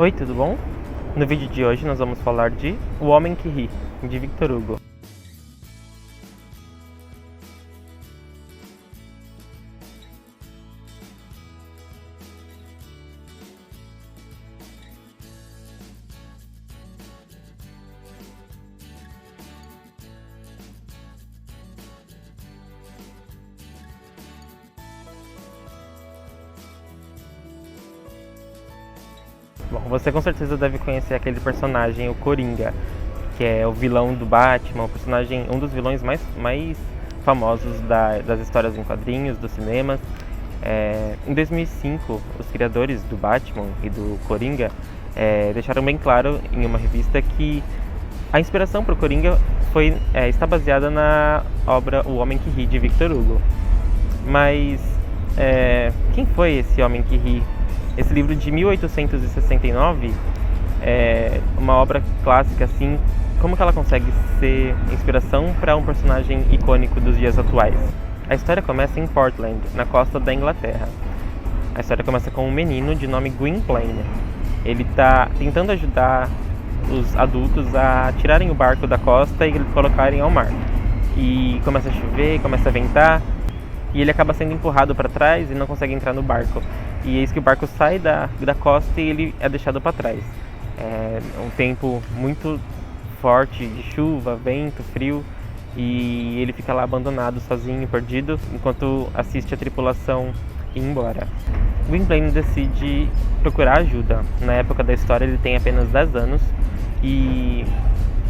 Oi, tudo bom? No vídeo de hoje nós vamos falar de O Homem que Ri, de Victor Hugo. Bom, você com certeza deve conhecer aquele personagem, o Coringa, que é o vilão do Batman, um dos vilões mais famosos das histórias em quadrinhos, dos cinemas. Em 2005, os criadores do Batman e do Coringa deixaram bem claro em uma revista que a inspiração para o Coringa está baseada na obra O Homem que Ri, de Victor Hugo. Mas quem foi esse Homem que Ri? Esse livro de 1869 é uma obra clássica, assim, como que ela consegue ser inspiração para um personagem icônico dos dias atuais? A história começa em Portland, na costa da Inglaterra. A história começa com um menino de nome Gwynplaine. Ele está tentando ajudar os adultos a tirarem o barco da costa e colocarem ao mar. E começa a chover, começa a ventar, e ele acaba sendo empurrado para trás e não consegue entrar no barco. E eis que o barco sai da costa e ele é deixado para trás. É um tempo muito forte de chuva, vento, frio, e ele fica lá abandonado, sozinho, perdido, enquanto assiste a tripulação ir embora. Gwynplaine decide procurar ajuda. Na época da história ele tem apenas 10 anos e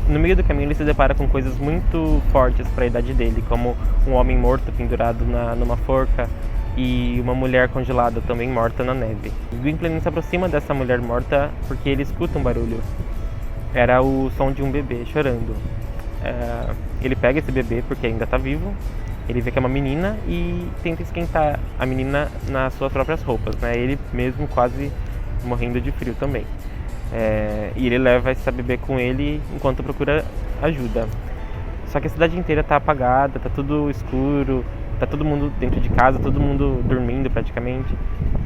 no meio do caminho ele se depara com coisas muito fortes para a idade dele, como um homem morto pendurado numa forca e uma mulher congelada também morta na neve. Gwynplaine se aproxima dessa mulher morta porque ele escuta um barulho. Era o som de um bebê chorando. Ele pega esse bebê porque ainda está vivo. Ele vê que é uma menina e tenta esquentar a menina nas suas próprias roupas, né? Ele mesmo quase morrendo de frio também. E ele leva essa bebê com ele enquanto procura ajuda. Só que a cidade inteira está apagada, está tudo escuro, tá todo mundo dentro de casa, todo mundo dormindo praticamente.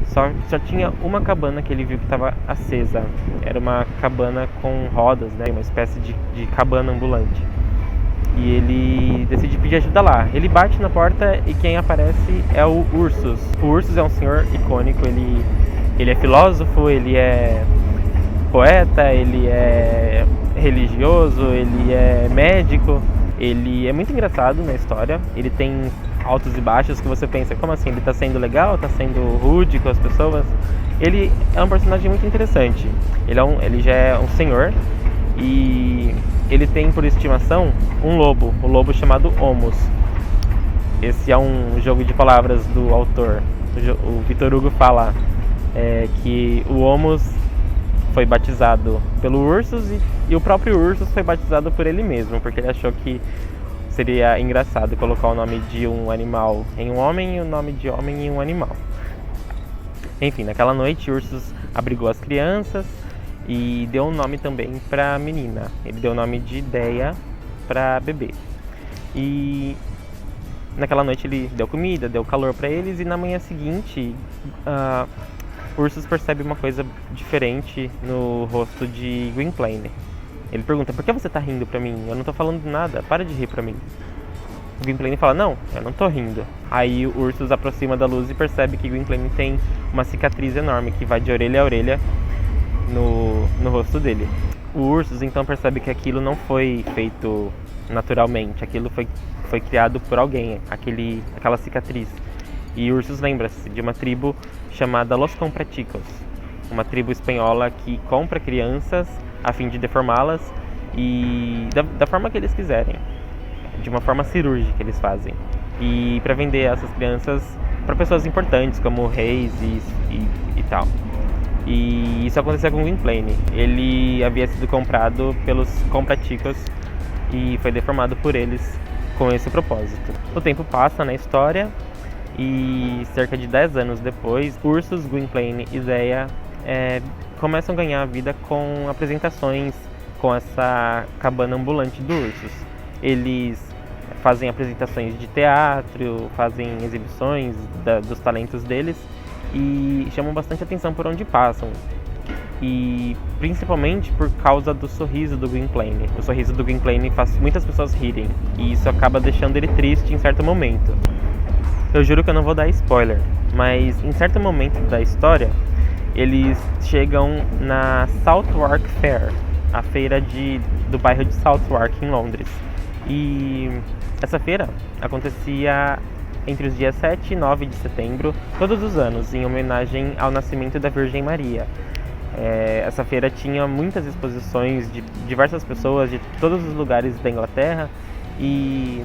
Só tinha uma cabana que ele viu que estava acesa. Era uma cabana com rodas, né? Uma espécie de cabana ambulante. E ele decide pedir ajuda lá. Ele bate na porta e quem aparece é o Ursus. O Ursus é um senhor icônico, ele é filósofo, ele é poeta, ele é religioso, ele é médico. Ele é muito engraçado na história, ele tem altos e baixos que você pensa, como assim, ele tá sendo legal, tá sendo rude com as pessoas? Ele é um personagem muito interessante, ele já é um senhor e ele tem por estimação um lobo, o lobo chamado Homus. Esse é um jogo de palavras do autor, o Victor Hugo fala que o Homus foi batizado pelo Ursus e o próprio Ursus foi batizado por ele mesmo, porque ele achou que seria engraçado colocar o nome de um animal em um homem e o nome de homem em um animal. Enfim, naquela noite Ursus abrigou as crianças e deu um nome também para a menina. Ele deu o nome de Ideia para bebê. E naquela noite ele deu comida, deu calor para eles e na manhã seguinte Ursus percebe uma coisa diferente no rosto de Gwynplaine. Ele pergunta, por que você tá rindo pra mim? Eu não tô falando nada, para de rir pra mim. O Gwynplaine fala, não, eu não tô rindo. Aí o Ursus aproxima da luz e percebe que Gwynplaine tem uma cicatriz enorme que vai de orelha a orelha no rosto dele. O Ursus então percebe que aquilo não foi feito naturalmente, aquilo foi criado por alguém, aquela cicatriz. E Ursus lembra-se de uma tribo chamada Los Compraticos, uma tribo espanhola que compra crianças a fim de deformá-las e da forma que eles quiserem, de uma forma cirúrgica eles fazem, e para vender essas crianças para pessoas importantes como reis e tal. E isso aconteceu com Gwynplaine. Ele havia sido comprado pelos Compraticos e foi deformado por eles com esse propósito. O tempo passa na história e cerca de 10 anos depois, Ursus, Gwynplaine e Ideia começam a ganhar a vida com apresentações com essa cabana ambulante do Ursus. Eles fazem apresentações de teatro, fazem exibições dos talentos deles e chamam bastante atenção por onde passam. e principalmente por causa do sorriso do Gwynplaine. O sorriso do Gwynplaine faz muitas pessoas rirem, e isso acaba deixando ele triste em certo momento. Eu juro que eu não vou dar spoiler, mas em certo momento da história, eles chegam na Southwark Fair, a feira do bairro de Southwark, em Londres. E essa feira acontecia entre os dias 7 e 9 de setembro, todos os anos, em homenagem ao nascimento da Virgem Maria. Essa feira tinha muitas exposições de diversas pessoas de todos os lugares da Inglaterra, e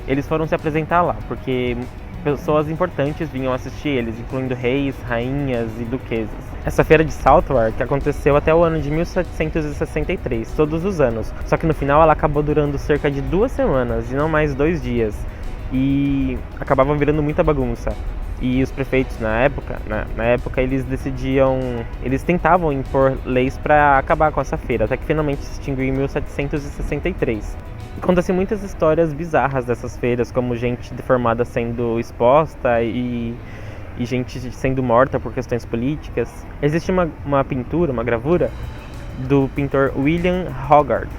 eles foram se apresentar lá, porque pessoas importantes vinham assistir eles, incluindo reis, rainhas e duquesas. Essa feira de Southwark aconteceu até o ano de 1763, todos os anos. Só que no final ela acabou durando cerca de 2 semanas e não mais 2 dias. E acabava virando muita bagunça. E os prefeitos na época eles tentavam impor leis para acabar com essa feira, até que finalmente se extinguiu em 1763. Conta-se muitas histórias bizarras dessas feiras, como gente deformada sendo exposta e gente sendo morta por questões políticas. Existe uma pintura, uma gravura, do pintor William Hogarth,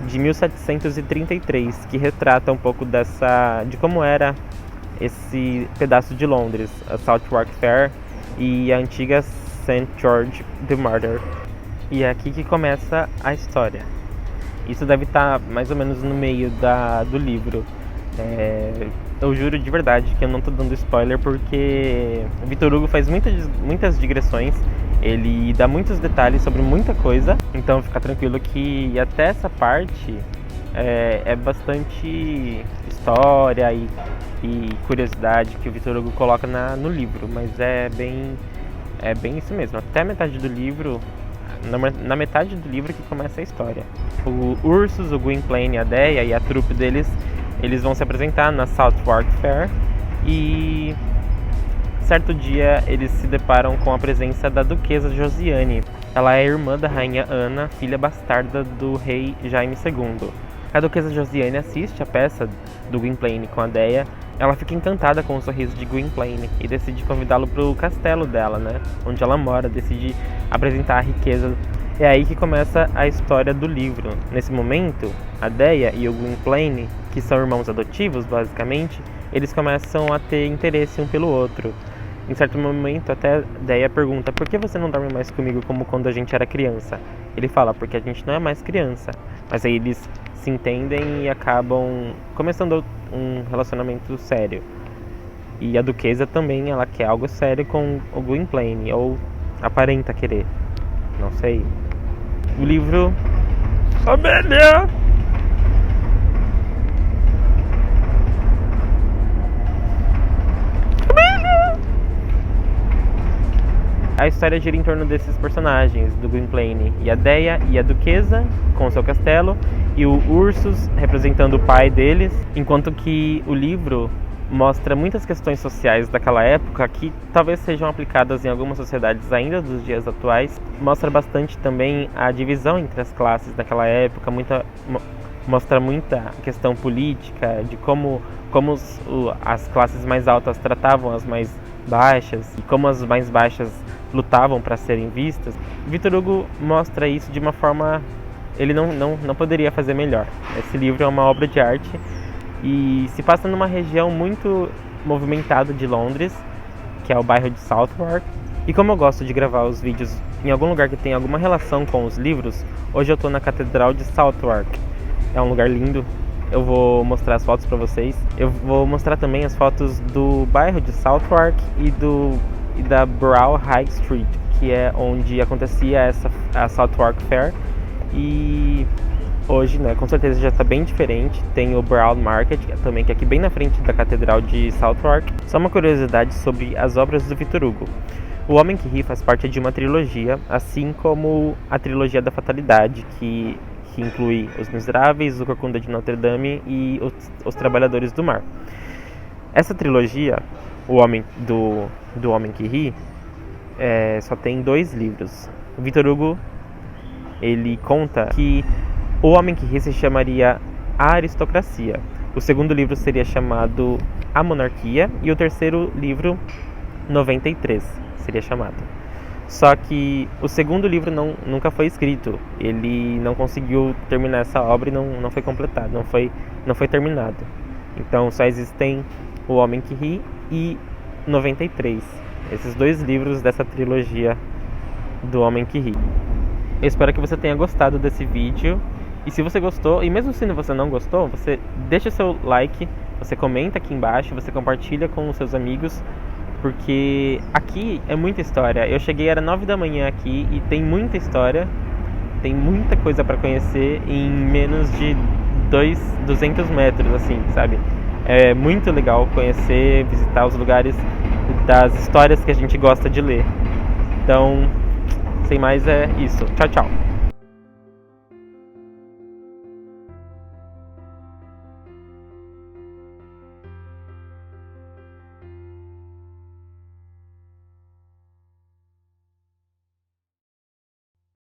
de 1733, que retrata um pouco de como era esse pedaço de Londres, a Southwark Fair e a antiga St. George the Martyr. E é aqui que começa a história. Isso deve estar mais ou menos no meio do livro. Eu juro de verdade que eu não estou dando spoiler, porque o Victor Hugo faz muitas digressões, ele dá muitos detalhes sobre muita coisa, então fica tranquilo que até essa parte é bastante história e curiosidade que o Victor Hugo coloca no livro, mas é bem isso mesmo. Até a metade do livro, na metade do livro que começa a história. O Ursus, o Gwynplaine, a Deia e a trupe deles, eles vão se apresentar na Southwark Fair, e certo dia eles se deparam com a presença da duquesa Josiane. Ela é irmã da rainha Ana, filha bastarda do rei Jaime II. A duquesa Josiane assiste a peça do Gwynplaine com a Deia. Ela fica encantada com o sorriso de Gwynplaine e decide convidá-lo para o castelo dela, né, onde ela mora, decide apresentar a riqueza. É aí que começa a história do livro. Nesse momento, a Deia e o Gwynplaine, que são irmãos adotivos, basicamente, eles começam a ter interesse um pelo outro. Em certo momento, até Deia pergunta: por que você não dorme mais comigo como quando a gente era criança? Ele fala: porque a gente não é mais criança. Mas aí eles se entendem e acabam começando um relacionamento sério. E a duquesa também, ela quer algo sério com o Gwynplaine, ou aparenta querer, não sei. O livro... Amélia! A história gira em torno desses personagens, do Gwynplaine e a Deia e a duquesa com o seu castelo, e o Ursus representando o pai deles, enquanto que o livro mostra muitas questões sociais daquela época que talvez sejam aplicadas em algumas sociedades ainda dos dias atuais. Mostra bastante também a divisão entre as classes daquela época, mostra muita questão política, de como as classes mais altas tratavam as mais baixas e como as mais baixas lutavam para serem vistas. Victor Hugo mostra isso de uma forma... ele não poderia fazer melhor. Esse livro é uma obra de arte e se passa numa região muito movimentada de Londres, que é o bairro de Southwark. E como eu gosto de gravar os vídeos em algum lugar que tem alguma relação com os livros, hoje eu estou na Catedral de Southwark. É um lugar lindo. Eu vou mostrar as fotos para vocês. Eu vou mostrar também as fotos do bairro de Southwark e da Brough High Street, que é onde acontecia a Southwark Fair. E hoje, né, com certeza já está bem diferente. Tem o Brough Market também, que é aqui bem na frente da Catedral de Southwark. Só uma curiosidade sobre as obras do Victor Hugo. O Homem que Ri faz parte de uma trilogia, assim como a trilogia da Fatalidade, que inclui Os Miseráveis, O Corcunda de Notre Dame e Os Trabalhadores do Mar. Essa trilogia, o Homem que Ri, só tem 2 livros. O Victor Hugo, ele conta que O Homem que Ri se chamaria A Aristocracia. O segundo livro seria chamado A Monarquia e o terceiro livro, 93, seria chamado. Só que o segundo livro nunca foi escrito. Ele não conseguiu terminar essa obra e não foi completado, não foi terminado. Então só existem O Homem que Ri e 93. Esses dois livros dessa trilogia do Homem que Ri. Eu espero que você tenha gostado desse vídeo. E se você gostou, e mesmo se você não gostou, você deixa seu like, você comenta aqui embaixo, você compartilha com os seus amigos, porque aqui é muita história. Eu cheguei, era 9 da manhã aqui e tem muita história, tem muita coisa pra conhecer em menos de 200 metros, assim, sabe? É muito legal conhecer, visitar os lugares das histórias que a gente gosta de ler. Então, sem mais, é isso. Tchau, tchau.